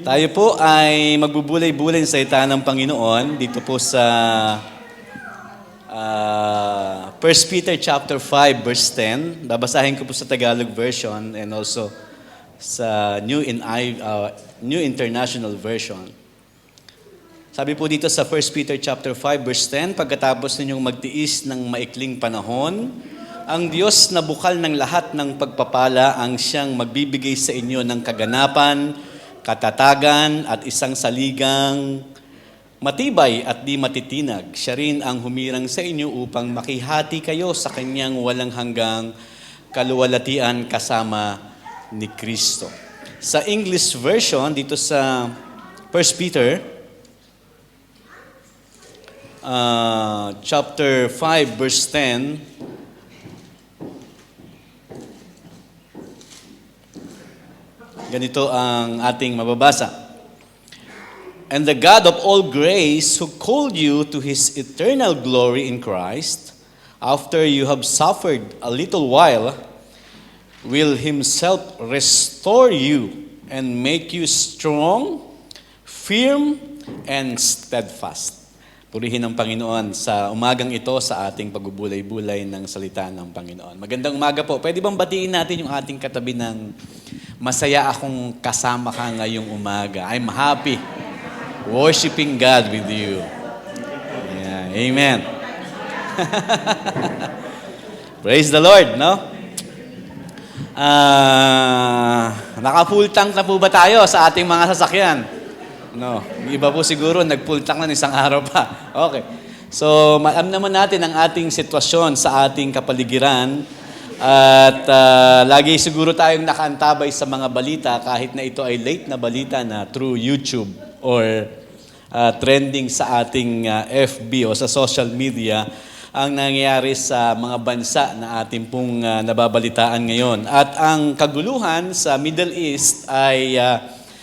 Tayo po ay magbubulay-bulay sa salita ng Panginoon dito po sa 1 Peter chapter 5 verse 10. Babasahin ko po sa Tagalog version and also sa New International Version. Sabi po dito sa 1 Peter chapter 5 verse 10, pagkatapos ninyong magtiis ng maikling panahon, ang Diyos na bukal ng lahat ng pagpapala ang siyang magbibigay sa inyo ng kaganapan, katatagan at isang saligang matibay at di matitinag. Siya rin ang humirang sa inyo upang makihati kayo sa kanyang walang hanggang kaluwalhatian kasama ni Kristo. Sa English version, dito sa 1 Peter, chapter 5, verse 10, ganito ang ating mababasa. And the God of all grace who called you to His eternal glory in Christ, after you have suffered a little while, will Himself restore you and make you strong, firm, and steadfast. Purihin ang Panginoon sa umagang ito sa ating pagbubulay-bulay ng salita ng Panginoon. Magandang umaga po. Pwede bang batiin natin yung ating katabi ng masaya akong kasama ka ngayong umaga. I'm happy worshiping God with you. Yeah, amen. Praise the Lord, no? Naka-full tank na po ba tayo sa ating mga sasakyan? No. Yung iba po siguro nag-full tank na isang araw pa. Okay. So, alam naman natin ang ating sitwasyon sa ating kapaligiran. At lagi siguro tayong nakaantabay sa mga balita kahit na ito ay late na balita na through YouTube or trending sa ating FB o sa social media ang nangyayari sa mga bansa na ating pong nababalitaan ngayon. At ang kaguluhan sa Middle East ay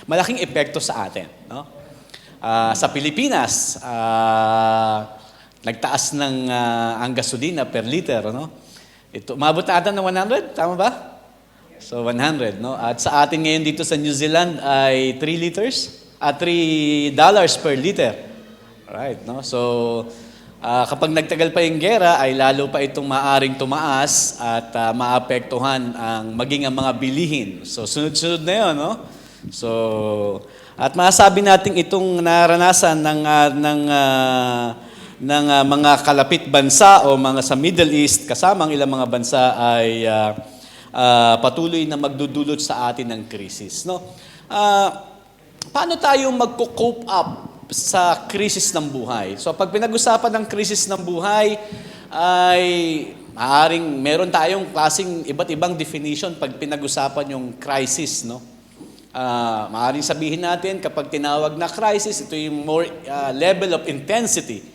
malaking epekto sa atin. No? Sa Pilipinas, nagtaas ng ang gasolina per liter, no? Ito, umabot na ata ng 100, tama ba? So 100, no? At sa atin ngayon dito sa New Zealand ay $3 per liter. Right, no? So kapag nagtagal pa yung gera ay lalo pa itong maaring tumaas at maapektuhan ang maging ang mga bilihin. So sunod-sunod na 'yon, no? So at masasabi natin itong naranasan ng mga kalapit bansa o mga sa Middle East, kasama ang ilang mga bansa ay patuloy na magdudulot sa atin ng krisis. No? Paano tayo magko-cope up sa krisis ng buhay? So pag pinag-usapan ng krisis ng buhay, ay meron tayong klaseng iba't ibang definition pag pinag-usapan yung crisis. No? Maaaring sabihin natin kapag tinawag na crisis, ito yung more level of intensity.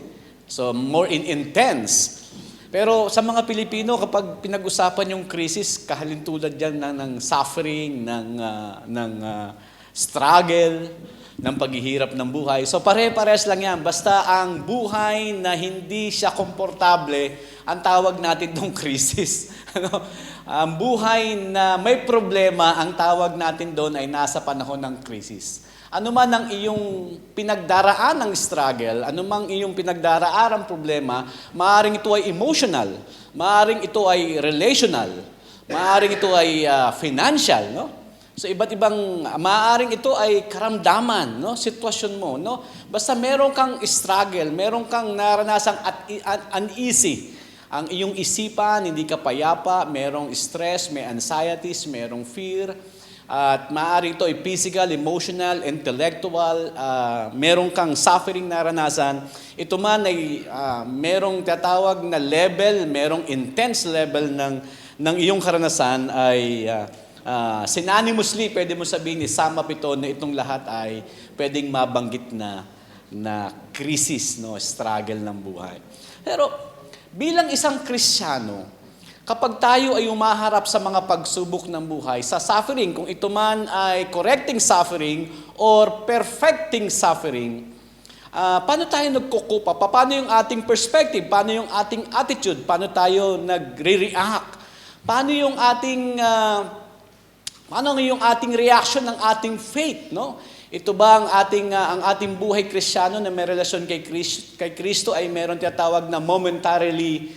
So, more intense. Pero sa mga Pilipino, kapag pinag-usapan yung krisis, kahalintulad yan ng suffering, ng struggle, ng paghihirap ng buhay. So, pare-pares lang yan. Basta ang buhay na hindi siya komportable, ang tawag natin dong krisis. Ang buhay na may problema, ang tawag natin doon ay nasa panahon ng krisis. Ano man ang iyong pinagdaraan ng struggle, ano mang iyong pinagdaraan ng problema, maaaring ito ay emotional, maaaring ito ay relational, maaaring ito ay financial, no? So iba't ibang maaaring ito ay karamdaman, no? Sitwasyon mo, no? Basta meron kang struggle, meron kang naranasang uneasy. Ang iyong isipan, hindi ka payapa, merong stress, may anxieties, merong fear. At maaari ito ay physical, emotional, intellectual, merong kang suffering naranasan. Ito man ay merong tatawag na level, merong intense level ng iyong karanasan ay synonymously, pwede mo sabihin, isama ito na itong lahat ay pwedeng mabanggit na krisis, no, struggle ng buhay. Pero bilang isang Kristiyano, kapag tayo ay umaharap sa mga pagsubok ng buhay, sa suffering, kung ito man ay correcting suffering or perfecting suffering, paano tayo nagkukupa? Paano yung ating perspective? Paano yung ating attitude? Paano tayo nagre-react? Paano yung ating reaction ng ating faith? No? Ito ba ang ating buhay Kristiyano na may relasyon kay Kristo ay meron tinatawag na momentarily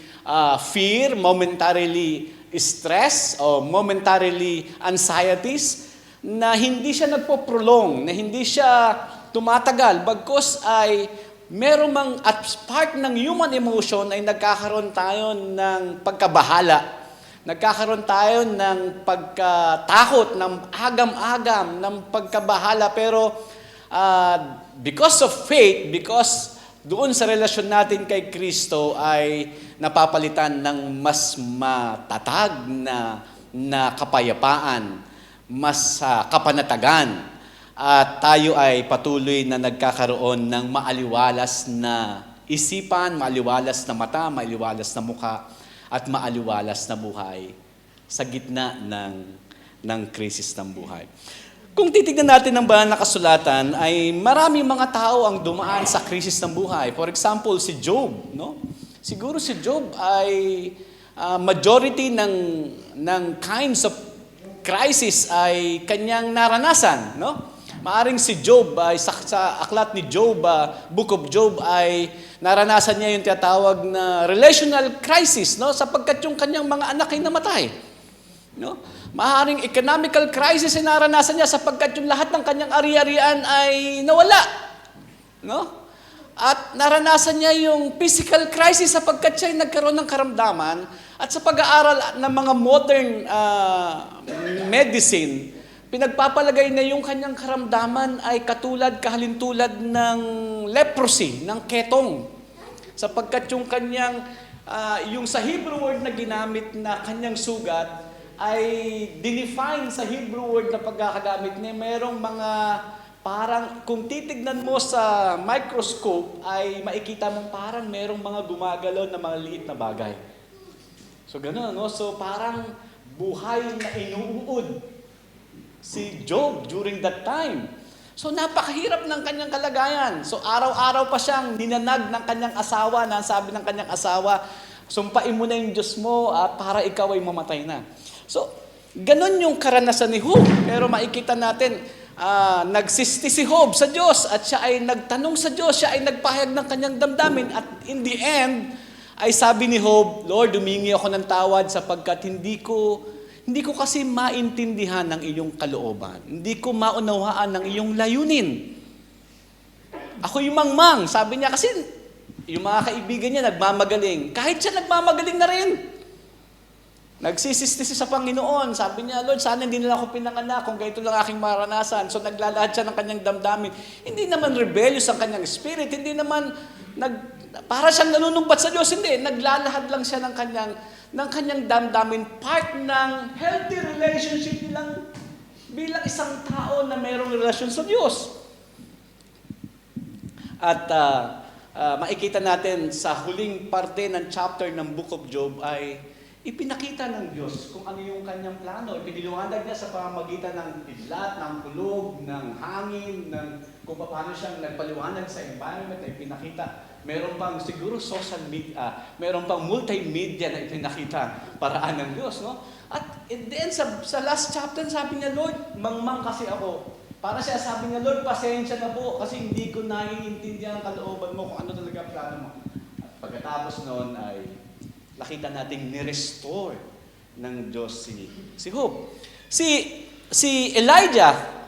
fear, momentarily stress, o momentarily anxieties, na hindi siya nagpo-prolong, na hindi siya tumatagal, bagkus ay meron mang at part ng human emotion ay nagkakaroon tayo ng pagkabahala. Nagkakaroon tayo ng pagkatakot, ng agam-agam, ng pagkabahala. Pero because of faith, because doon sa relasyon natin kay Kristo ay napapalitan ng mas matatag na kapayapaan, mas kapanatagan. At tayo ay patuloy na nagkakaroon ng maaliwalas na isipan, maaliwalas na mata, maaliwalas na mukha, at maaliwalas na buhay sa gitna ng krisis ng buhay. Kung titignan natin ang banal na kasulatan, ay maraming mga tao ang dumaan sa krisis ng buhay. For example, si Job, no? Siguro si Job ay majority ng kinds of crisis ay kanyang naranasan, no? Maaring si Job ay sa aklat ni Job, Book of Job, ay naranasan niya yung tinatawag na relational crisis, no? Sapagkat yung kanyang mga anak ay namatay. No? Maaring economical crisis ay naranasan niya sapagkat yung lahat ng kanyang ari-arian ay nawala. No? At naranasan niya yung physical crisis sapagkat siya ay nagkaroon ng karamdaman, at sa pag-aaral ng mga modern medicine, pinagpapalagay na yung kanyang karamdaman ay kahalintulad ng leprosy, ng ketong. Sapagkat yung kanyang, yung sa Hebrew word na ginamit na kanyang sugat, ay dinefine sa Hebrew word na pagkakagamit niya, merong mga parang, kung titignan mo sa microscope, ay makikita mo parang merong mga gumagalaw na mga liit na bagay. So gano'n, no? So parang buhay na inuud si Job during that time. So napakahirap ng kanyang kalagayan. So araw-araw pa siyang ninanag ng kanyang asawa, na sabi ng kanyang asawa, sumpain mo na yung Diyos mo para ikaw ay mamatay na. So ganon yung karanasan ni Job. Pero makikita natin, nagsisti si Job sa Diyos at siya ay nagtanong sa Diyos, siya ay nagpahayag ng kanyang damdamin, at in the end, ay sabi ni Job, Lord, humingi ako ng tawad sapagkat hindi ko kasi maintindihan ng iyong kalooban. Hindi ko maunawaan ng iyong layunin. Ako yung mangmang. Sabi niya, kasi yung mga kaibigan niya nagmamagaling. Kahit siya nagmamagaling na rin. Nagsisisi sa Panginoon. Sabi niya, Lord, sana hindi nila ako pinanganak kung ganito lang aking maranasan. So naglalahad siya ng kanyang damdamin. Hindi naman rebellious ang kanyang spirit. Hindi naman para siyang nanunumbat sa Diyos. Hindi. Naglalahad lang siya ng kanyang damdamin, part ng healthy relationship bilang isang tao na mayroong relasyon sa Diyos. At makikita natin sa huling parte ng chapter ng Book of Job ay ipinakita ng Diyos kung ano yung kanyang plano. Ipiniliwanag niya sa pamamagitan ng kidlat, ng kulog, ng hangin, kung paano siyang nagpaliwanag sa environment na ipinakita. Meron pang siguro social media, meron pang multimedia na ipinakita paraan ng Diyos, no? At then sa last chapter, sabi niya, Lord, mangmang kasi ako. Para siya, sabi niya, Lord, pasensya na po kasi hindi ko naiintindihan ang kalooban mo kung ano talaga ang plano mo. At pagkatapos noon ay nakita nating ni-restore ng Diyos si Job. Si Elijah,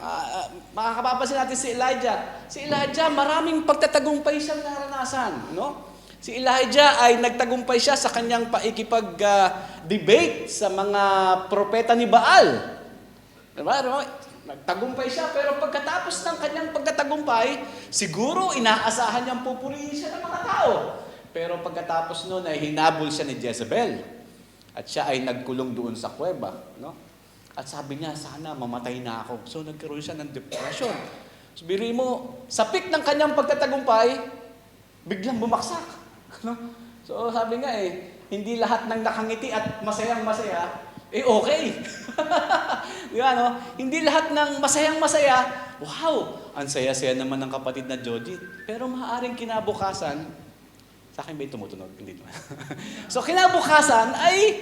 makakapapansin natin si Elijah. Si Elijah, maraming pagtatagumpay siyang naranasan, no? Si Elijah ay nagtagumpay siya sa kanyang paikipag-debate sa mga propeta ni Baal. Diba? Nagtagumpay siya, pero pagkatapos ng kanyang pagtatagumpay, siguro inaasahan niyang pupurihin siya ng mga tao. Pero pagkatapos noon ay hinabol siya ni Jezebel. At siya ay nagkulong doon sa kuweba, no? At sabi niya, sana mamatay na ako. So nagkaroon siya ng depression. So biruin mo, sa peak ng kanyang pagtatagumpay, biglang bumaksak. No? So sabi nga hindi lahat ng nakangiti at masayang-masaya, okay. Di ba, no? Hindi lahat ng masayang-masaya, wow, ang saya-saya naman ng kapatid na Jojit. Pero maaaring kinabukasan, sa akin ba yung tumutunog? Hindi naman. So kinabukasan ay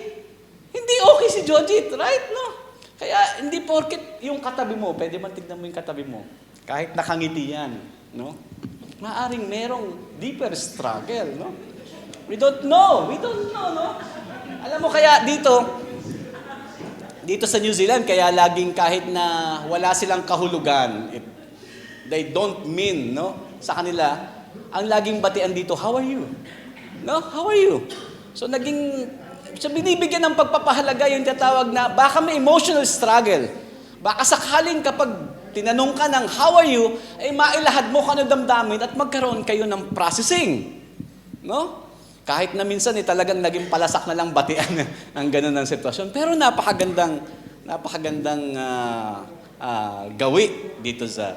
hindi okay si Jojit, right? No? Kaya hindi porket yung katabi mo, pwede man tignan mo yung katabi mo. kahit nakangiti yan, no? Maaring merong deeper struggle, no? We don't know, no? Alam mo kaya dito sa New Zealand, kaya laging kahit na wala silang kahulugan, they don't mean, no? Sa kanila, ang laging batian dito, how are you? No? How are you? So binibigyan ng pagpapahalaga yung tatawag na baka may emotional struggle. Baka sakaling kapag tinanong ka ng how are you, ay mailahad mo ka ng damdamin at magkaroon kayo ng processing. No? Kahit na minsan talagang naging palasak na lang batian ang ganun ng sitwasyon. Pero napakagandang gawi dito sa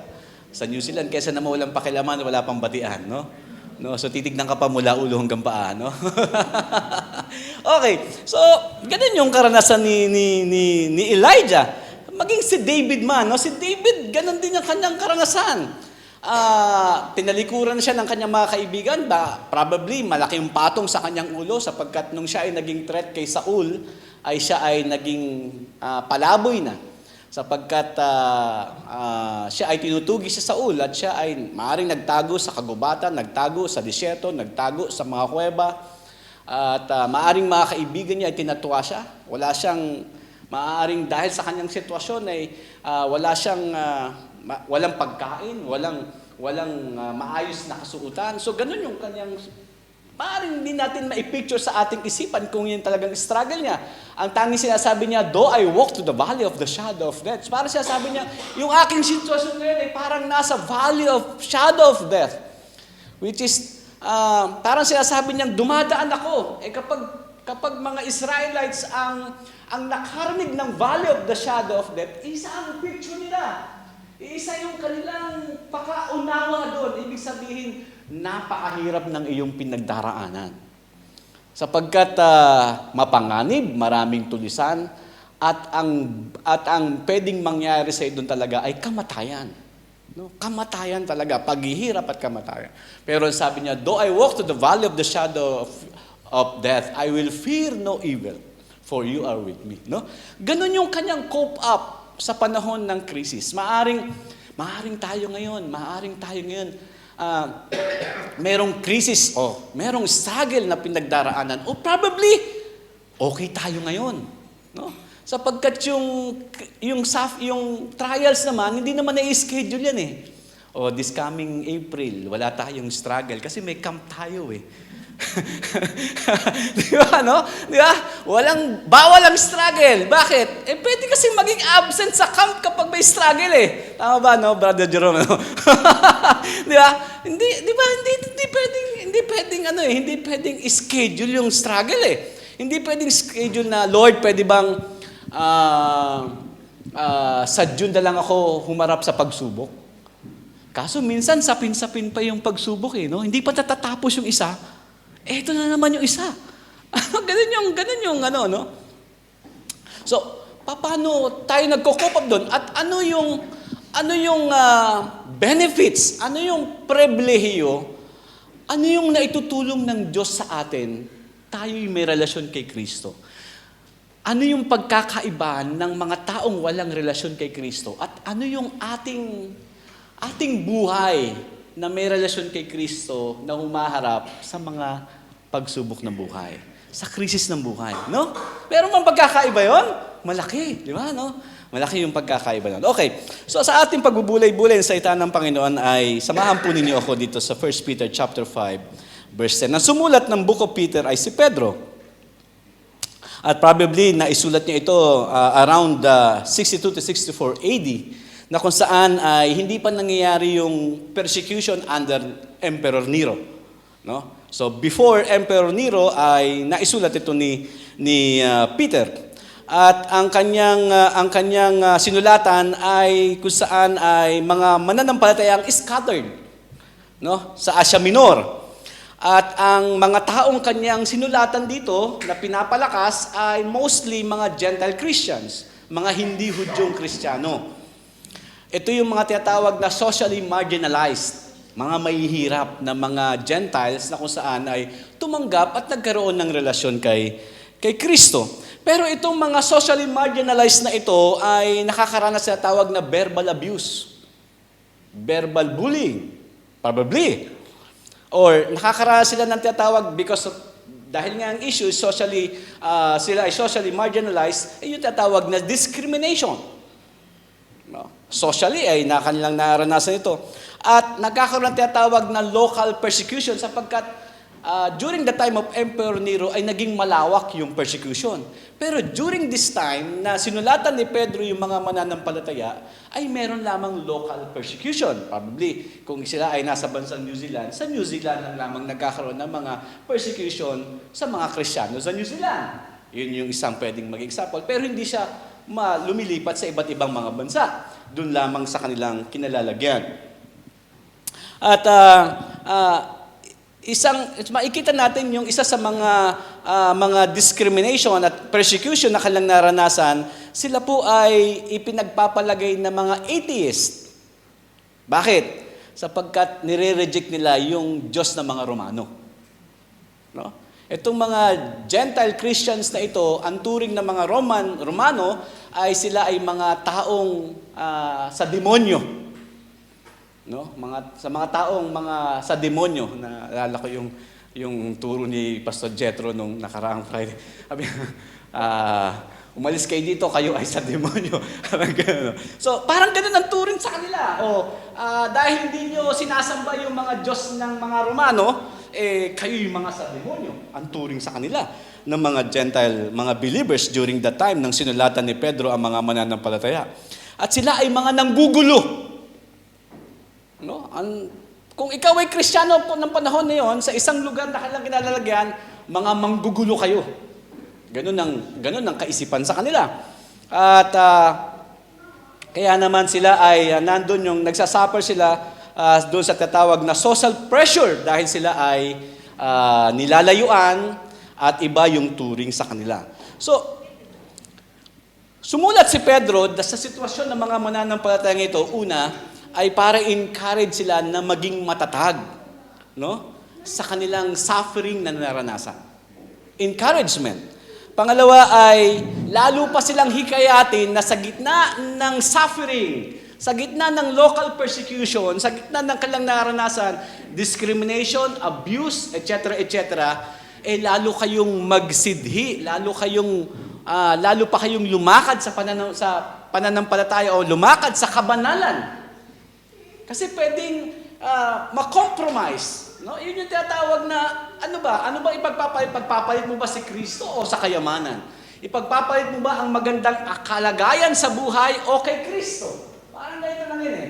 New Zealand kaysa na walang pakialaman, wala pang batian, no? No, so titignan ka pa mula ulo hanggang paa, no? Okay. So, ganun yung karanasan ni Elijah. Maging si David man, no? Si David, ganun din ang kanyang karanasan. Tinalikuran siya ng kanyang mga kaibigan, probably malaki yung patong sa kanyang ulo sapagkat nung siya ay naging threat kay Saul, ay siya ay naging palaboy na. Sapagkat siya ay tinutugi si Saul at siya ay maaaring nagtago sa kagubatan, nagtago sa disyerto, nagtago sa mga kuweba. At maaaring mga kaibigan niya ay tinatuwa siya. Maaaring dahil sa kanyang sitwasyon ay walang pagkain, walang maayos na kasuotan. So ganun yung kanyang. Maaaring hindi natin maipicture sa ating isipan kung yun talagang struggle niya. Ang tanging sinasabi niya, though I walk to the valley of the shadow of death. Parang sinasabi niya, yung aking sitwasyon ngayon ay parang nasa valley of shadow of death. Which is, parang sinasabi niya, dumadaan ako. Kapag mga Israelites ang nakarinig ng valley of the shadow of death, isa ang picture nila. Isa yung kanilang pakaunawa doon. Ibig sabihin, napakahirap ng iyong pinagdaraanan. Sapagkat mapanganib, maraming tulisan, at ang pwedeng mangyari sa doon talaga ay kamatayan. No? Kamatayan talaga, paghihirap at kamatayan. Pero sabi niya, though I walk to the valley of the shadow of death, I will fear no evil, for you are with me. No? Ganon yung kanyang cope up sa panahon ng krisis. Maaring tayo ngayon, merong krisis o merong struggle na pinagdaraanan o probably okay tayo ngayon, no? Sapagkat yung trials naman hindi naman na-schedule yan this coming April wala tayong struggle kasi may camp tayo Di ba, no? Di ba? Bawal ang struggle. Bakit? Pwede kasi maging absent sa camp kapag may struggle Tama ba, no, Brother Jerome? No? Di ba? Hindi pwedeng schedule yung struggle Hindi pwedeng schedule na, Lord, pwede bang sa June na lang ako humarap sa pagsubok? Kaso minsan, sapin-sapin pa yung pagsubok no? Hindi pa natatapos yung isa. Ito na naman yung isa. Ganun yung no? So, paano tayo nagko-cope up doon? At ano yung benefits? Ano yung pribilehiyo? Ano yung naitutulong ng Diyos sa atin? Tayo'y may relasyon kay Kristo. Ano yung pagkakaiba ng mga taong walang relasyon kay Kristo? At ano yung ating buhay na may relasyon kay Kristo na humaharap sa mga pagsubok ng buhay, sa krisis ng buhay, no? Pero mang pagkakaiba yon, malaki, di ba, no? Malaki yung pagkakaiba nun. Okay, so sa ating pagbubulay-bulay sa salita ng Panginoon ay samahan po ninyo ako dito sa 1 Peter chapter 5, verse 10. Ang sumulat ng Book of Peter ay si Pedro. At probably naisulat niya ito around 62 to 64 AD, na kung saan ay hindi pa nangyayari yung persecution under Emperor Nero, no? So before Emperor Nero ay naisulat ito ni Peter. At ang kanyang sinulatan ay kung saan ay mga mananampalatayang scattered, no, sa Asia Minor. At ang mga taong kanyang sinulatan dito na pinapalakas ay mostly mga Gentile Christians, mga hindi Hudyong Kristiyano. Ito yung mga tinatawag na socially marginalized, mga mahihirap na mga Gentiles na kung saan ay tumanggap at nagkaroon ng relasyon kay Kristo. Pero itong mga socially marginalized na ito ay nakakaranas sa tawag na verbal abuse. verbal bullying, probably. Or nakakaranas sila ng tinatawag because of, dahil nga ang issue is sila ay socially marginalized, ay yung tinatawag na discrimination. No? Socially ay kanilang naranasan ito. At nagkakaroon ng tinatawag na local persecution sapagkat during the time of Emperor Nero ay naging malawak yung persecution. Pero during this time na sinulatan ni Pedro yung mga mananampalataya, ay meron lamang local persecution. Probably, kung sila ay nasa bansang New Zealand, sa New Zealand lang lamang nagkakaroon ng mga persecution sa mga Kristiyano sa New Zealand. Yun yung isang pwedeng mag-example. Pero hindi siya lumilipat sa iba't ibang mga bansa. Doon lamang sa kanilang kinalalagyan. At makikita natin yung isa sa mga discrimination at persecution na kanilang naranasan, sila po ay ipinagpapalagay na mga atheist. Bakit? Sapagkat nire-reject nila yung Diyos ng mga Romano. No? Itong mga Gentile Christians na ito, ang turing ng mga Romano ay sila ay mga taong sa demonyo. No? Sa mga taong sa demonyo, naalala ko yung turo ni Pastor Jethro nung nakaraang Friday. Sabi, umalis kayo dito, kayo ay sa demonyo. So, parang ganun ang turing sa kanila. Dahil hindi nyo sinasamba yung mga Diyos ng mga Romano, kayo yung mga sa demonyo. Ang turing sa kanila ng mga Gentile, mga believers during that time nang sinulatan ni Pedro ang mga mananampalataya. At sila ay mga nanggugulo. No? Kung ikaw ay Kristiyano po ng panahon na yon, sa isang lugar na kanilang kinalalagyan, mga manggugulo kayo. Ganun ang kaisipan sa kanila. At kaya naman sila ay nandun yung nagsasuffer sila doon sa tatawag na social pressure dahil sila ay nilalayuan at iba yung turing sa kanila. So, sumulat si Pedro sa sitwasyon ng mga mananampalatayang ito, una, ay para encourage sila na maging matatag, no? Sa kanilang suffering na naranasan. Encouragement. Pangalawa ay lalo pa silang hikayatin na sa gitna ng suffering, sa gitna ng local persecution, sa gitna ng kanilang naranasan, discrimination, abuse, etc., lalo kayong magsidhi, lalo pa kayong lumakad sa pananampalataya o lumakad sa kabanalan. Kasi pwedeng ma-compromise. No? Yun yung tinatawag na, ano ba ipagpapalit mo ba si Kristo o sa kayamanan? Ipagpapalit mo ba ang magandang kalagayan sa buhay o kay Kristo? Parang ganito lang yun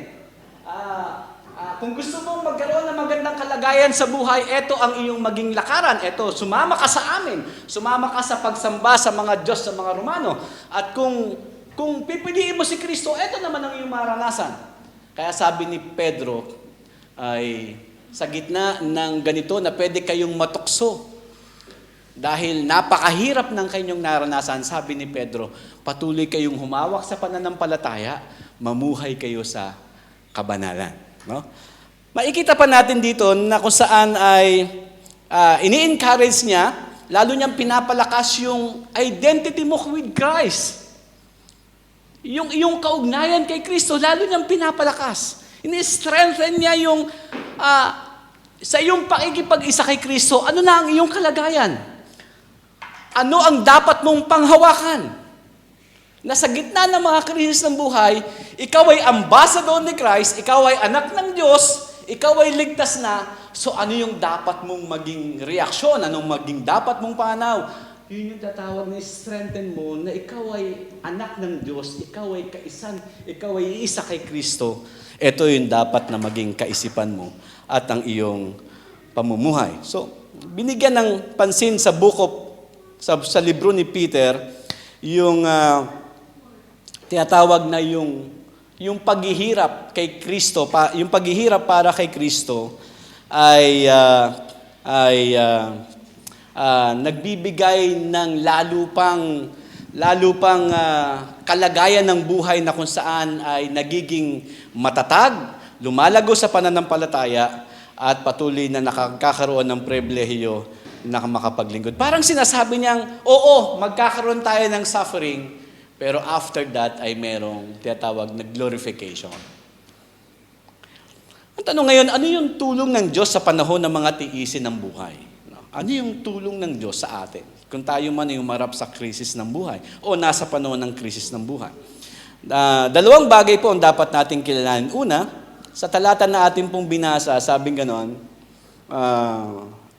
kung gusto mong magkaroon ng magandang kalagayan sa buhay, ito ang iyong maging lakaran. Ito, sumama ka sa amin. Sumama ka sa pagsamba sa mga Diyos, sa mga Romano. At kung pipiliin mo si Kristo, ito naman ang iyong maranasan. Kaya sabi ni Pedro ay sa gitna ng ganito na pwede kayong matukso. Dahil napakahirap ng kanyang naranasan, sabi ni Pedro, patuloy kayong humawak sa pananampalataya, mamuhay kayo sa kabanalan. No? Makikita pa natin dito na kung saan ay ini-encourage niya, lalo niyang pinapalakas yung identity mo with Christ. Yung iyong kaugnayan kay Kristo, lalo niyang pinapalakas. Ini-strengthen niya yung sa iyong pakikipag-isa kay Kristo, ano na ang iyong kalagayan? Ano ang dapat mong panghawakan? Na sa gitna ng mga krisis ng buhay, ikaw ay ambassador ni Christ, ikaw ay anak ng Diyos, ikaw ay ligtas na, so ano yung dapat mong maging reaksyon? Anong maging dapat mong panaw? Yun yung tatawag na strengthen mo na ikaw ay anak ng Diyos, ikaw ay kaisan, ikaw ay isa kay Kristo. Ito yung dapat na maging kaisipan mo at ang iyong pamumuhay. So, binigyan ng pansin sa sa libro ni Peter, yung tinatawag na yung paghihirap kay Kristo, yung paghihirap para kay Kristo ay nagbibigay ng lalo pang kalagayan ng buhay na kung saan ay nagiging matatag, lumalago sa pananampalataya at patuloy na nakakaroon ng pribilehiyo na makapaglingkod. Parang sinasabi niyang, oo, magkakaroon tayo ng suffering, pero after that ay merong tinatawag na glorification. Ang tanong ngayon, ano yung tulong ng Diyos sa panahon ng mga tiisin ng buhay? Ano yung tulong ng Diyos sa atin? Kung tayo man ay umarap sa krisis ng buhay o nasa panahon ng krisis ng buhay. Dalawang bagay po ang dapat nating kilalanin. Una, sa talata na ating pong binasa, sabing ganon,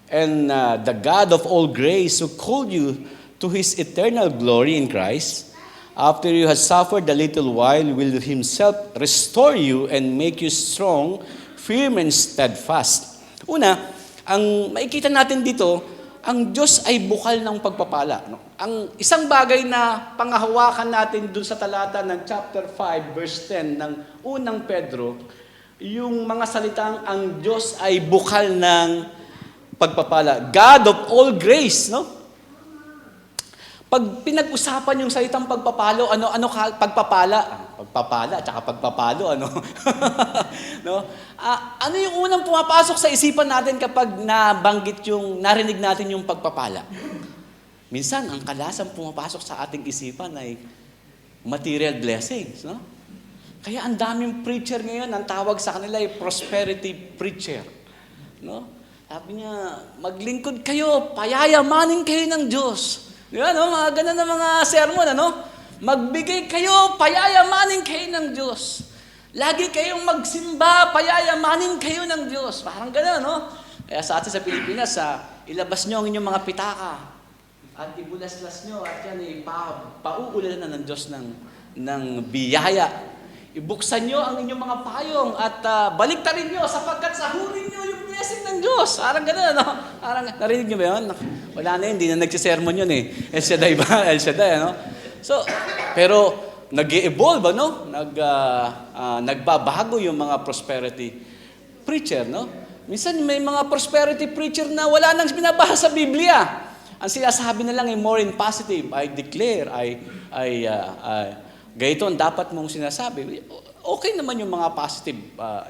the God of all grace who called you to His eternal glory in Christ, after you have suffered a little while, will Himself restore you and make you strong, firm, and steadfast. Una, ang makikita natin dito, ang Diyos ay bukal ng pagpapala. No? Ang isang bagay na pangahawakan natin dun sa talata ng chapter 5, verse 10 ng unang Pedro, yung mga salitang ang Diyos ay bukal ng pagpapala. God of all grace, no? Pag pinag-usapan yung salitang pagpapalo, pagpapala? Pagpapala, tsaka pagpapalo, ano? No? Ano yung unang pumapasok sa isipan natin kapag narinig natin yung pagpapala? Minsan, ang kalasang pumapasok sa ating isipan ay material blessings, no? Kaya ang daming preacher ngayon, ang tawag sa kanila ay prosperity preacher. No? Sabi niya, maglingkod kayo, payayamanin kayo ng Diyos. Di ba, no? Mga ganun na mga sermon, ano? Magbigay kayo, payayamanin kayo ng Diyos. Lagi kayong magsimba, payayamanin kayo ng Diyos. Parang ganun, no? Kaya sa atin sa Pilipinas, ilabas nyo ang inyong mga pitaka at ibulaslas nyo at yan, pauulan na ng Diyos ng biyaya. Ibuksan nyo ang inyong mga payong at baliktarin nyo sapagkat sahurin nyo yung blessing ng Diyos. Parang gano'n, no? Parang, narinig nyo ba yun? Wala na yun, hindi na nagsisermon yun eh. El Shaddai ba? El Shaddai, no? So, pero nag-evolve, no? Nagbabago yung mga prosperity preacher, no? Minsan may mga prosperity preacher na wala nang binabasa sa Biblia. Ang sinasabi na lang ay more in positive. I declare, gayto ang dapat mong sinasabi. Okay naman yung mga positive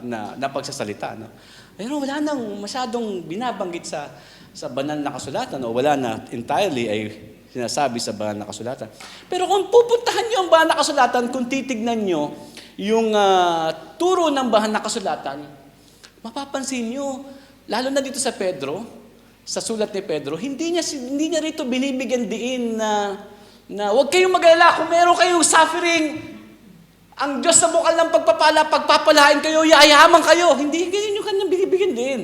na pagsasalita. No? Pero wala nang masyadong binabanggit sa banal na kasulatan o wala na entirely ay sinasabi sa banal na kasulatan. Pero kung pupuntahan nyo ang banal na kasulatan, kung titignan nyo yung turo ng banal na kasulatan, mapapansin nyo, lalo na dito sa Pedro, sa sulat ni Pedro, hindi niya rito binibigyan diin na huwag kayong mag-alala kung meron kayong suffering, ang Diyos sa bukal ng pagpapala, pagpapalain kayo, yayaman kayo. Hindi ganyan yung kanyang binibigyan din.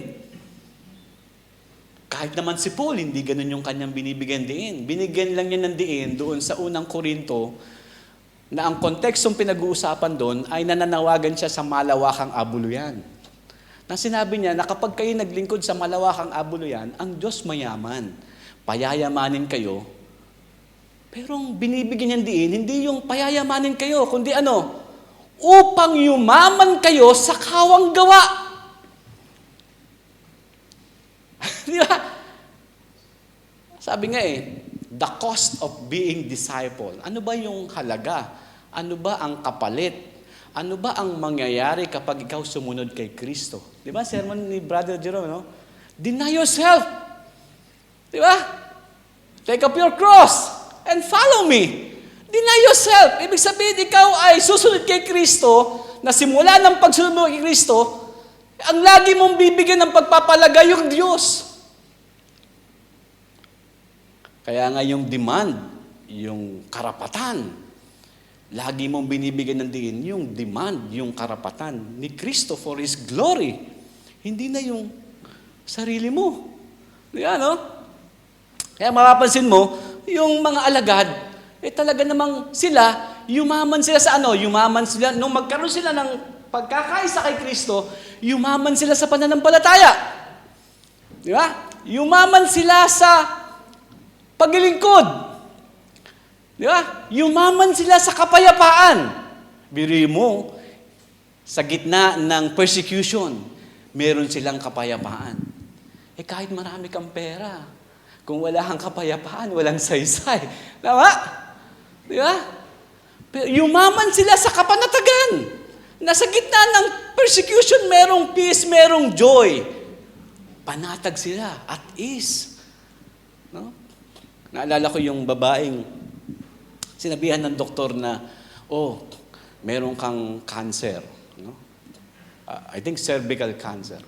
Kahit naman si Paul, hindi ganun yung kanyang binibigyan din. Binigyan lang niya ng diin doon sa unang Korinto na ang kontekstong pinag-uusapan doon ay nananawagan siya sa malawakang abuluyan. Na sinabi niya na kapag kayo naglingkod sa malawakang abuluyan, ang Diyos mayaman. Payayamanin kayo. Pero ang binibigyan niyang diin, hindi yung payayamanin kayo, kundi upang yumaman kayo sa kawang gawa. Di ba? Sabi nga the cost of being disciple. Ano ba yung halaga? Ano ba ang kapalit? Ano ba ang mangyayari kapag ikaw sumunod kay Kristo? Di ba? Sermon ni Brother Jerome, no? Deny yourself. Di ba? Take up your cross and follow me. Deny yourself. Ibig sabihin, ikaw ay susunod kay Kristo, na simula ng pagsunod mo kay Kristo, ang lagi mong bibigyan ng pagpapalaga yung Diyos. Kaya nga yung demand, yung karapatan, lagi mong binibigyan ng diin, yung demand, yung karapatan ni Kristo for His glory. Hindi na yung sarili mo. Di ba, no? Kaya mapapansin mo, yung mga alagad, talaga namang sila, yumaman sila sa yumaman sila, nung magkaroon sila ng pagkakaisa kay Kristo, yumaman sila sa pananampalataya. Di ba? Yumaman sila sa paglilingkod. Di ba? Yumaman sila sa kapayapaan. Biri mo, sa gitna ng persecution, meron silang kapayapaan. Kahit marami kang pera, kung wala kang kapayapaan, walang saysay. Tama? Di ba? Pero yumaman sila sa kapanatagan. Nasa gitna ng persecution, merong peace, merong joy. Panatag sila, at ease. No? Naalala ko yung babaeng sinabihan ng doktor na, meron kang cancer. No? I think cervical cancer.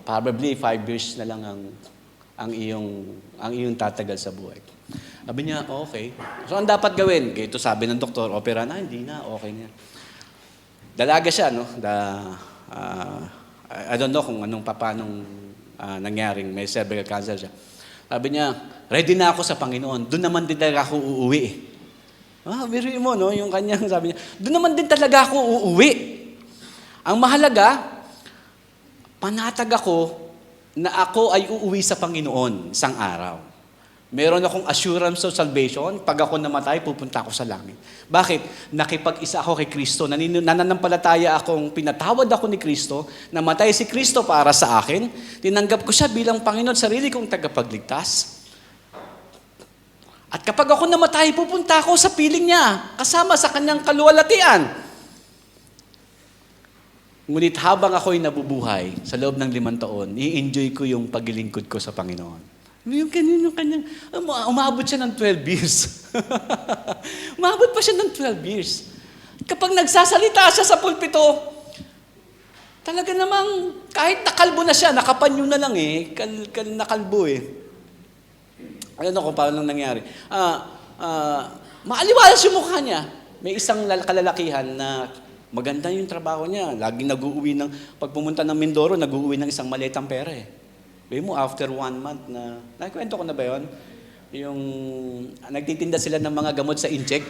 Probably 5 years na lang ang iyong tatagal sa buhay. Sabi niya, okay. So, ang dapat gawin? Ito sabi ng doktor, opera na, hindi na, okay na. Dalaga siya, no? I don't know kung paanong nangyaring may cervical cancer siya. Sabi niya, ready na ako sa Panginoon. Doon naman din talaga ako uuwi. Biruin mo, no? Yung kanyang sabi niya, doon naman din talaga ako uuwi. Ang mahalaga, panatag ako na ako ay uuwi sa Panginoon isang araw. Meron akong assurance of salvation. Pag ako namatay, pupunta ako sa langit. Bakit? Nakipag-isa ako kay Kristo. Nananampalataya akong pinatawad ako ni Kristo. Namatay si Kristo para sa akin. Tinanggap ko siya bilang Panginoon, sarili kong tagapagligtas. At kapag ako namatay, pupunta ako sa piling niya, kasama sa kanyang kaluwalhatian. Ngunit habang ako'y nabubuhay, sa loob ng 5 taon, i-enjoy ko yung paglilingkod ko sa Panginoon. Yung kanyang, umabot siya ng 12 years. Umabot pa siya ng 12 years. Kapag nagsasalita siya sa pulpito, talaga namang, kahit nakalbo na siya, nakapanyo na lang nakalbo Ano kung paano nangyari. Maaliwalas yung mukha niya. May isang kalalakihan na maganda yung trabaho niya. Laging nag-uuwi pag pumunta ng Mindoro, nag-uuwi ng isang maletang pera Sabi mo, after 1 month nakwento ko na ba yun? Yung, nagtitinda sila ng mga gamot sa incheck.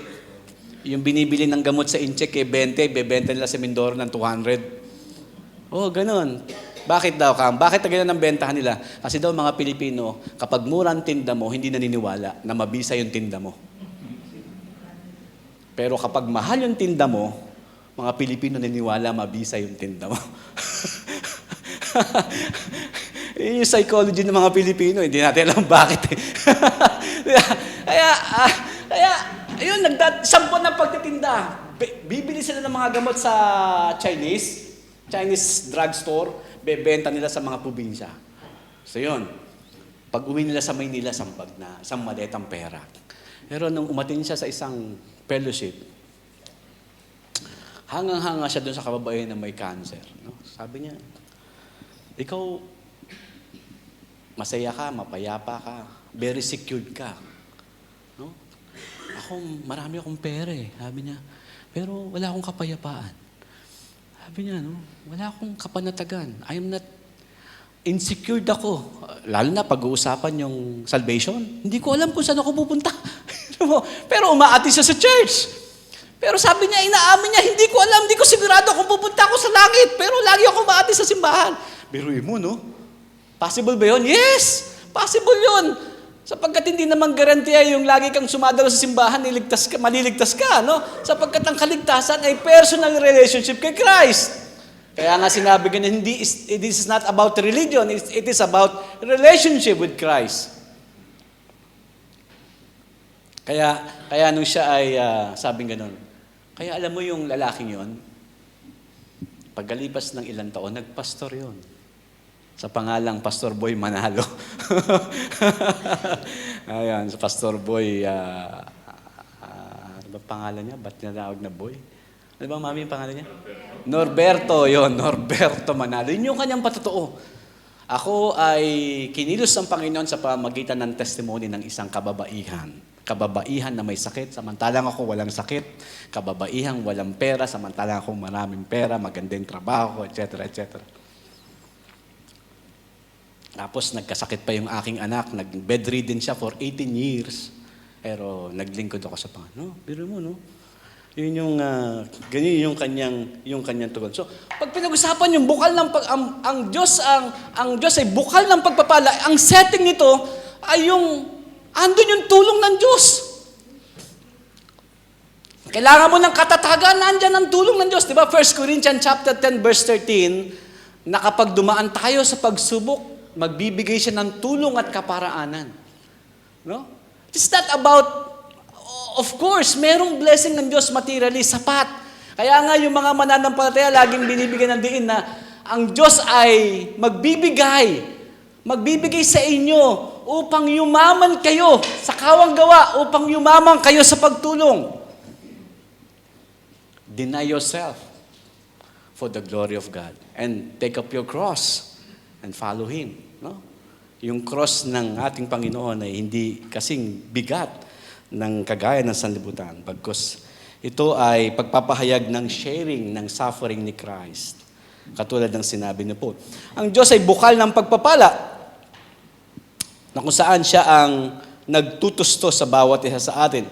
Yung binibili ng gamot sa incheck, 20, bebenta nila sa Mindoro ng 200. Ganun. Bakit daw, Kam? Bakit ganyan ang bentahan nila? Kasi daw mga Pilipino, kapag mura ang tinda mo, hindi naniniwala na mabisa yung tinda mo. Pero kapag mahal yung tinda mo, mga Pilipino naniniwala mabisa yung tinda mo. Yung psychology ng mga Pilipino, hindi natin alam bakit Kaya, ayun, sampo ng pagtitinda. Bibili sila ng mga gamot sa Chinese drugstore, bebenta nila sa mga probinsya. So yun, pag uwi nila sa Maynila, isang maletang pera. Pero nung umatin siya sa isang fellowship, hangang-hanga siya doon sa kababayan na may cancer. No? Sabi niya, ikaw, masaya ka, mapayapa ka, very secured ka. No? Ako, marami akong pera sabi niya. Pero wala akong kapayapaan. Sabi niya, wala akong kapanatagan. I am not insecure ako. Lalo na pag-uusapan yung salvation. Hindi ko alam kung saan ako pupunta. Pero umaati siya sa church. Pero sabi niya, inaamin niya, hindi ko alam, hindi ko sigurado kung pupunta ako sa langit. Pero lagi ako umaati sa simbahan. Biruin mo, Possible ba yun? Yes! Possible yun. Sapagkat hindi naman garantiya yung lagi kang sumadalo sa simbahan, maliligtas ka, Sapagkat ang kaligtasan ay personal relationship kay Christ. Kaya nga sinabi ko na this is not about religion, it is about relationship with Christ. Kaya nung siya ay sabing ganun, kaya alam mo yung lalaking yon, pagkalipas ng ilang taon, nagpastor yon. Sa pangalang Pastor Boy Manalo. Ayan, sa Pastor Boy, ano ba pangalan niya? Ba't tinatawag na Boy? Ano ba, mami, yung pangalan niya? Norberto, Norberto Manalo. Yun yung kanyang patotoo. Ako ay kinilos ng Panginoon sa pamagitan ng testimony ng isang kababaihan. Kababaihan na may sakit, samantalang ako walang sakit. Kababaihan walang pera, samantalang ako maraming pera, magandang trabaho, etc., etc. Tapos nagkasakit pa yung aking anak, nag-bedridden siya for 18 years. Pero naglingkod ako sa Panginoon. Biro mo, Yun yung, ganyan yung kanyang tugon. So, pag pinag-usapan yung bukal ng ang Diyos ay bukal ng pagpapala. Ang setting nito ay andun yung tulong ng Diyos. Kailangan mo ng katatagan, nandyan ang tulong ng Diyos. Diba? 1 Corinthians chapter 10, verse 13, na kapag dumaan tayo sa pagsubok, magbibigay siya ng tulong at kaparaanan. It's not about, of course, merong blessing ng Diyos materially, sapat. Kaya nga yung mga mananampalataya laging binibigyan ng diin na ang Diyos ay magbibigay sa inyo upang yumaman kayo sa kawang gawa, upang yumaman kayo sa pagtulong. Deny yourself. for the glory of God. And take up your cross and follow Him. No? Yung cross ng ating Panginoon ay hindi kasing bigat ng kagaya ng sanlibutan. Bagkus ito ay pagpapahayag ng sharing ng suffering ni Christ. Katulad ng sinabi niyo po. Ang Diyos ay bukal ng pagpapala na kung saan siya ang nagtutusto sa bawat isa sa atin.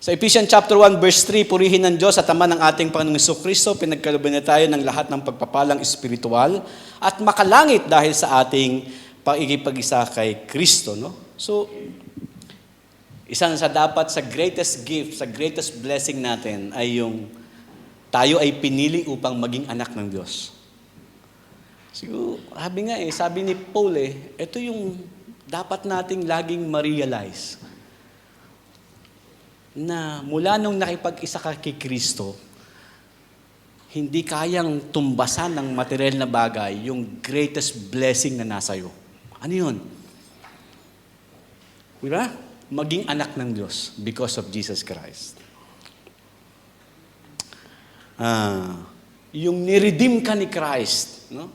Sa Ephesians chapter 1 verse 3, purihin ng Diyos at Ama ng ating Panginoong Jesucristo, pinagkalooban na tayo ng lahat ng pagpapalang espiritual at makalangit dahil sa ating pakikipag-isa kay Kristo. No? So, isang sa dapat sa greatest gift, sa greatest blessing natin ay yung tayo ay pinili upang maging anak ng Diyos. Siguro, sabi ni Paul ito yung dapat nating laging ma-realize na mula nung nakipag-isa ka kay Kristo, hindi kayang tumbasan ng material na bagay yung greatest blessing na nasa iyo. Ano yun? Diba? Maging anak ng Diyos because of Jesus Christ. Yung niredeem ka ni Christ, no?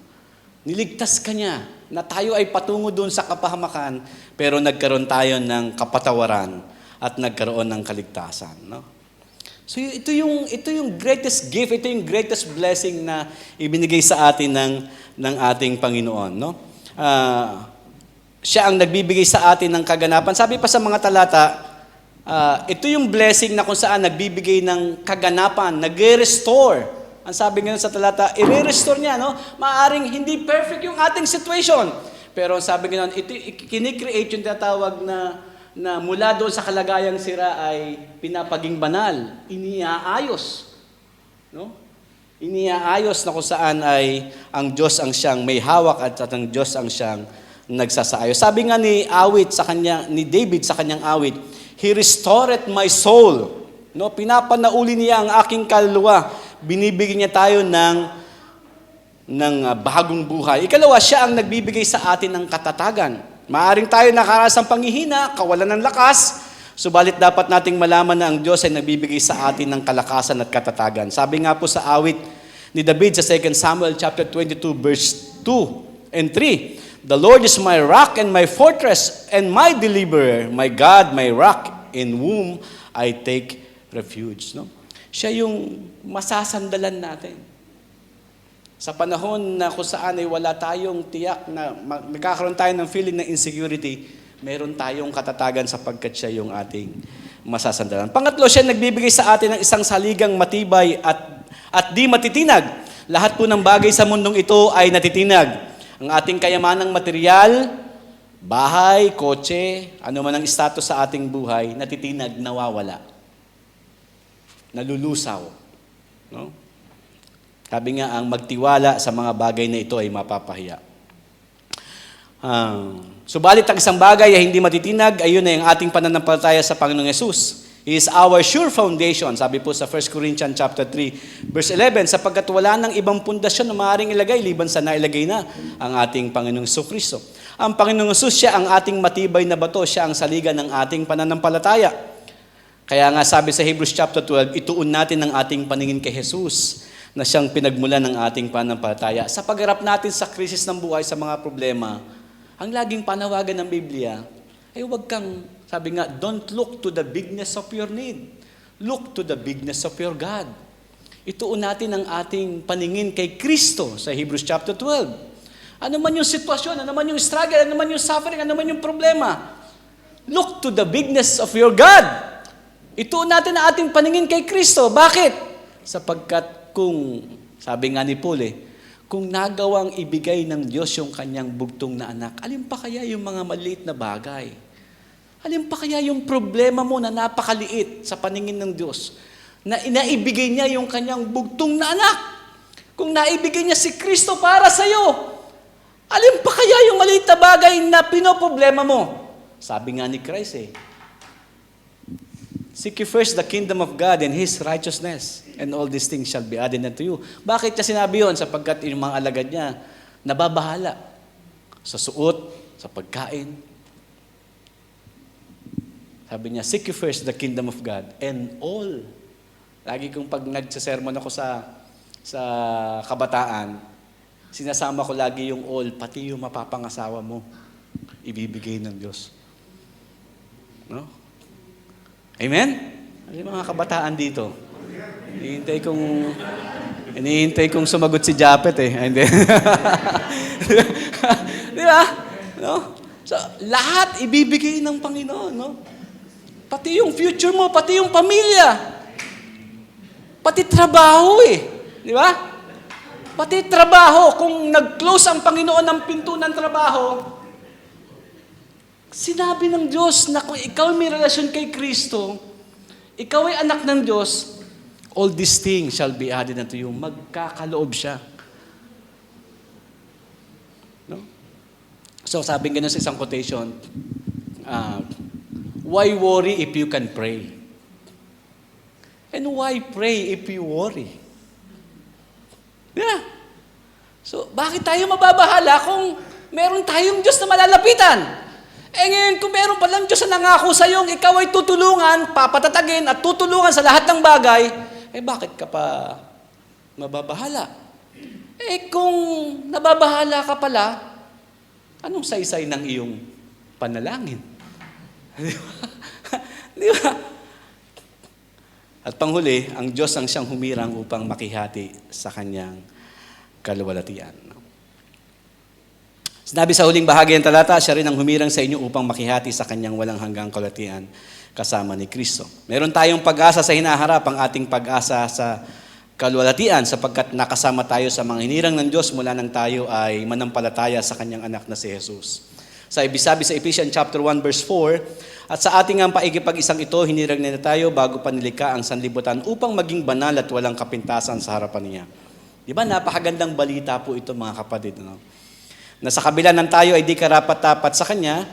Niligtas ka niya, na tayo ay patungo doon sa kapahamakan, pero nagkaroon tayo ng kapatawaran at nagkaroon ng kaligtasan. No? So ito yung greatest gift, ito yung greatest blessing na ibinigay sa atin ng ating Panginoon. No? Siya ang nagbibigay sa atin ng kaganapan. Sabi pa sa mga talata, ito yung blessing na kung saan nagbibigay ng kaganapan, nag-restore. Ang sabi ngayon sa talata, i-restore niya. No? Maaring hindi perfect yung ating situation. Pero ang sabi ngayon, ito kinikreate yung tatawag na mula doon sa kalagayang sira ay pinapaging banal, iniaayos. No? Iniaayos na kung saan ay ang Diyos ang siyang may hawak at ang Diyos ang siyang nagsasaayos. Sabi nga ni David sa kanyang awit, He restored my soul. No, pinapanauli niya ang aking kaluluwa. Binibigyan niya tayo ng bagong buhay. Ikalawa, siya ang nagbibigay sa atin ng katatagan. Maaring tayo nakaranas ng panghihina, kawalan ng lakas, subalit dapat nating malaman na ang Diyos ay nagbibigay sa atin ng kalakasan at katatagan. Sabi nga po sa awit ni David sa 2 Samuel chapter 22 verse 2 and 3, The Lord is my rock and my fortress and my deliverer, my God, my rock, in whom I take refuge. No? Siya yung masasandalan natin. Sa panahon na kung saan ay wala tayong tiyak na magkakaroon tayo ng feeling ng insecurity, meron tayong katatagan sapagkat siya yung ating masasandalan. Pangatlo, siya nagbibigay sa atin ng isang saligang matibay at di matitinag. Lahat po ng bagay sa mundong ito ay natitinag. Ang ating kayamanang material, bahay, kotse, ano man ang status sa ating buhay, natitinag, nawawala. Nalulusaw. No? Sabi nga, ang magtiwala sa mga bagay na ito ay mapapahiya. Subalit ang isang bagay ay hindi matitinag, ayun ay ang ating pananampalataya sa Panginoong Yesus. He is our sure foundation. Sabi po sa 1 Corinthians chapter 3, verse 11, sapagkat wala nang ibang pundasyon na maaaring ilagay, liban sa nailagay na ang ating Panginoong Jesucristo. Ang Panginoong Yesus, siya ang ating matibay na bato, siya ang saligan ng ating pananampalataya. Kaya nga sabi sa Hebrews chapter 12, ituon natin ang ating paningin kay Jesus, na siyang pinagmulan ng ating pananampalataya. Sa pagharap natin sa krisis ng buhay, sa mga problema, ang laging panawagan ng Biblia ay huwag kang, sabi nga, don't look to the bigness of your need. Look to the bigness of your God. Ituon natin ang ating paningin kay Kristo sa Hebrews chapter 12. Ano man yung sitwasyon, ano man yung struggle, ano man yung suffering, ano man yung problema, look to the bigness of your God. Ituon natin ang ating paningin kay Kristo. Bakit? Sapagkat kung, sabi nga ni Paul kung nagawang ibigay ng Diyos yung kanyang bugtong na anak, alin pa kaya yung mga maliit na bagay? Alin pa kaya yung problema mo na napakaliit sa paningin ng Diyos? Na inaibigay niya yung kanyang bugtong na anak. Kung naibigay niya si Kristo para sa iyo, alin pa kaya yung maliit na bagay na pinoproblema mo? Sabi nga ni Christ Seek ye first the kingdom of God and His righteousness, and all these things shall be added unto you. Bakit niya sinabi yun? Sapagkat yung mga alagad niya, nababahala sa suot, sa pagkain. Sabi niya, seek ye first the kingdom of God, and all. Lagi kong pag nagsasermon ako sa sa kabataan, sinasama ko lagi yung all, pati yung mapapangasawa mo, ibibigay ng Diyos. No? Amen? Yung mga kabataan dito, Hinihintay kong sumagot si Japet eh. Hindi. Di ba? No? So, lahat ibibigay ng Panginoon. No? Pati yung future mo, pati yung pamilya. Pati trabaho eh. Di ba? Pati trabaho. Kung nag-close ang Panginoon ng pinto ng trabaho, sinabi ng Diyos na kung ikaw may relasyon kay Kristo, ikaw ay anak ng Diyos, all these things shall be added unto you. Magkakaloob siya. No? So, sabi nga sa isang quotation, why worry if you can pray? And why pray if you worry? Yeah. So, bakit tayo mababahala kung meron tayong Diyos na malalapitan? Ngayon, kung meron palang Diyos na nangako sa iyong ikaw ay tutulungan, papatatagin at tutulungan sa lahat ng bagay, bakit ka pa mababahala? Kung nababahala ka pala, anong saysay ng iyong panalangin? Di ba? At panghuli, ang Diyos ang siyang humirang upang makihati sa kanyang kaluwalhatian. Sinabi sa huling bahagi ng talata, siya rin ang humirang sa inyo upang makihati sa kanyang walang hanggang kaluwalhatian kasama ni Kristo. Meron tayong pag-asa sa hinaharap, ang ating pag-asa sa kaluwalhatian sapagkat nakasama tayo sa mga hinirang ng Diyos mula nang tayo ay manampalataya sa kanyang anak na si Jesus. Sa ibisabi sa Ephesians chapter 1 verse 4, at sa ating ang paikipag-isang ito, hinirang na tayo bago pa nilikha ang sanlibutan upang maging banal at walang kapintasan sa harapan niya. Di ba? Napakagandang balita po ito mga kapatid. No? Na sa kabila ng tayo ay di karapat-dapat sa kanya,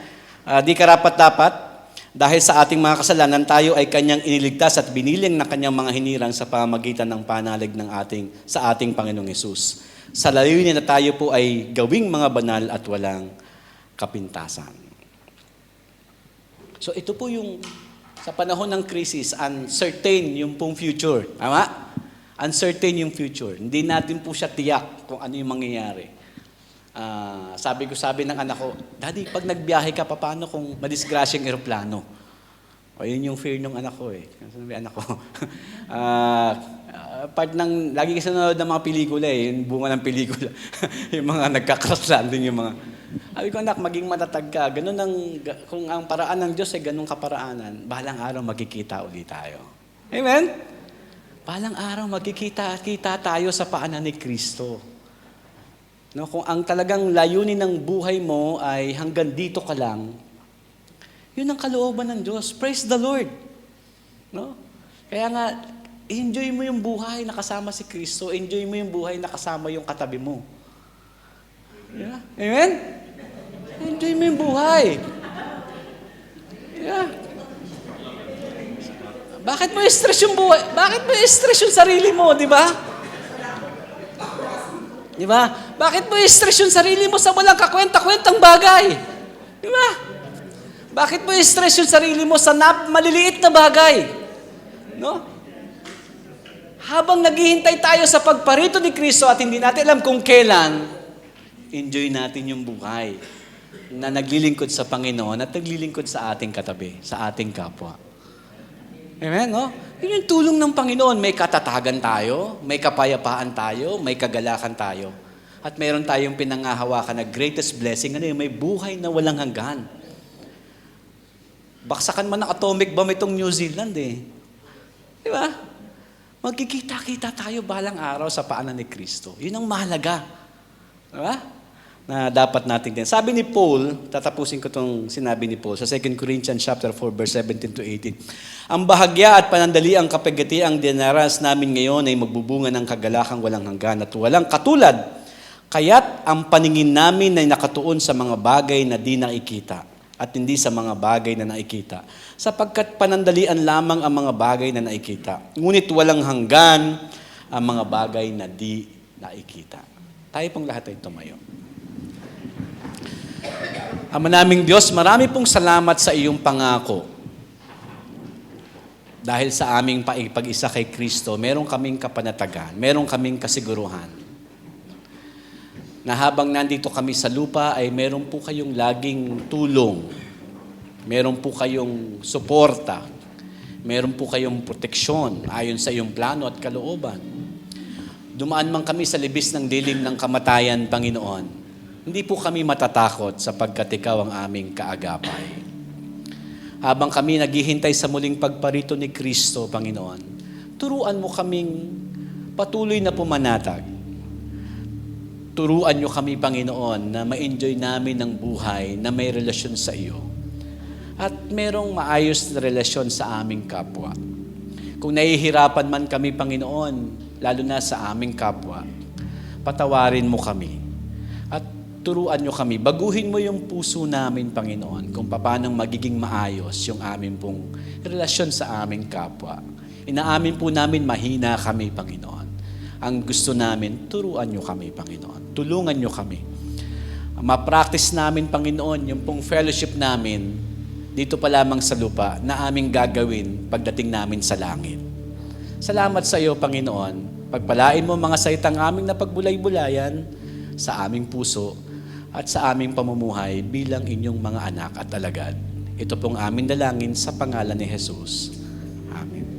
di karapat-dapat, dahil sa ating mga kasalanan, tayo ay kanyang iniligtas at biniling na kanyang mga hinirang sa pamamagitan ng panalig sa ating Panginoong Hesus. Sa layunin na tayo po ay gawing mga banal at walang kapintasan. So ito po yung, sa panahon ng krisis, uncertain yung pong future. Tama? Uncertain yung future. Hindi natin po siya tiyak kung ano yung mangyayari. Sabi ng anak ko, Daddy, pag nagbiyahe ka, paano kung madisgrasya yung eroplano? O yun yung fear ng anak ko eh. Sabi anak ko. Part ng, lagi kasi nanonood ng mga pelikula eh, yung bunga ng pelikula. Yung mga nagka-crash landing, yung mga, sabi ko anak, maging matatag ka. Ganun kung ang paraan ng Diyos ay ganun kaparaanan, balang araw magkikita ulit tayo. Amen? Balang araw magkikita tayo sa paanan ni Kristo. No, kung ang talagang layunin ng buhay mo ay hanggang dito ka lang, yun ang kalooban ng Diyos. Praise the Lord. No? Kaya nga, enjoy mo yung buhay na kasama si Kristo. Enjoy mo yung buhay na kasama yung katabi mo. Yeah. Amen? Enjoy mo yung buhay. Yeah. Bakit mo i-stress yung buhay? Bakit mo i-stress yung sarili mo, di ba? Di ba? Bakit mo i-stress yung sarili mo sa walang kakwenta-kwentang bagay? Di ba? Bakit mo i-stress yung sarili mo sa maliliit na bagay? No? Habang naghihintay tayo sa pagparito ni Kristo at hindi natin alam kung kailan, enjoy natin yung buhay na naglilingkod sa Panginoon at naglilingkod sa ating katabi, sa ating kapwa. Amen, no? Yun yung tulong ng Panginoon. May katatagan tayo, may kapayapaan tayo, may kagalakan tayo. At meron tayong pinangahawakan na greatest blessing. Ano yun? May buhay na walang hanggan. Baksakan man ng atomic bomb itong New Zealand eh. Di ba? Magkikita-kita tayo balang araw sa paanan ni Kristo. Yun ang mahalaga. Di ba? Na dapat natin din. Sabi ni Paul, tatapusin ko itong sinabi ni Paul sa 2 Corinthians chapter 4, verse 17 to 18. Ang bahagya at panandaliang kapagatiang dinaras namin ngayon ay magbubunga ng kagalakang walang hanggan at walang katulad. Kaya't ang paningin namin ay nakatuon sa mga bagay na di nakikita at hindi sa mga bagay na nakikita. Sapagkat panandalian lamang ang mga bagay na nakikita. Ngunit walang hanggan ang mga bagay na di nakikita. Tayo pong lahat ay tumayo. Ama naming Diyos, marami pong salamat sa iyong pangako. Dahil sa aming pag-isa kay Kristo, meron kaming kapanatagan, meron kaming kasiguruhan. Na habang nandito kami sa lupa ay meron po kayong laging tulong. Meron po kayong suporta. Meron po kayong proteksyon ayon sa iyong plano at kalooban. Dumaan man kami sa libis ng dilim ng kamatayan, Panginoon, hindi po kami matatakot sapagkat Ikaw ang aming kaagapay. Habang kami naghihintay sa muling pagparito ni Kristo, Panginoon, turuan mo kaming patuloy na pumanatag. Turuan niyo kami, Panginoon, na ma-enjoy namin ang buhay na may relasyon sa iyo. At merong maayos na relasyon sa aming kapwa. Kung nahihirapan man kami, Panginoon, lalo na sa aming kapwa, patawarin mo kami. At turuan niyo kami, baguhin mo yung puso namin, Panginoon, kung paano magiging maayos yung aming pong relasyon sa aming kapwa. Inaamin po namin mahina kami, Panginoon. Ang gusto namin, turuan niyo kami, Panginoon. Tulungan niyo kami. Ma-practice namin, Panginoon, yung pong fellowship namin dito pa lamang sa lupa na aming gagawin pagdating namin sa langit. Salamat sa iyo, Panginoon. Pagpalain mo mga salitang aming napagbulay-bulayan sa aming puso at sa aming pamumuhay bilang inyong mga anak at alagad. Ito pong aming dalangin sa pangalan ni Jesus. Amen.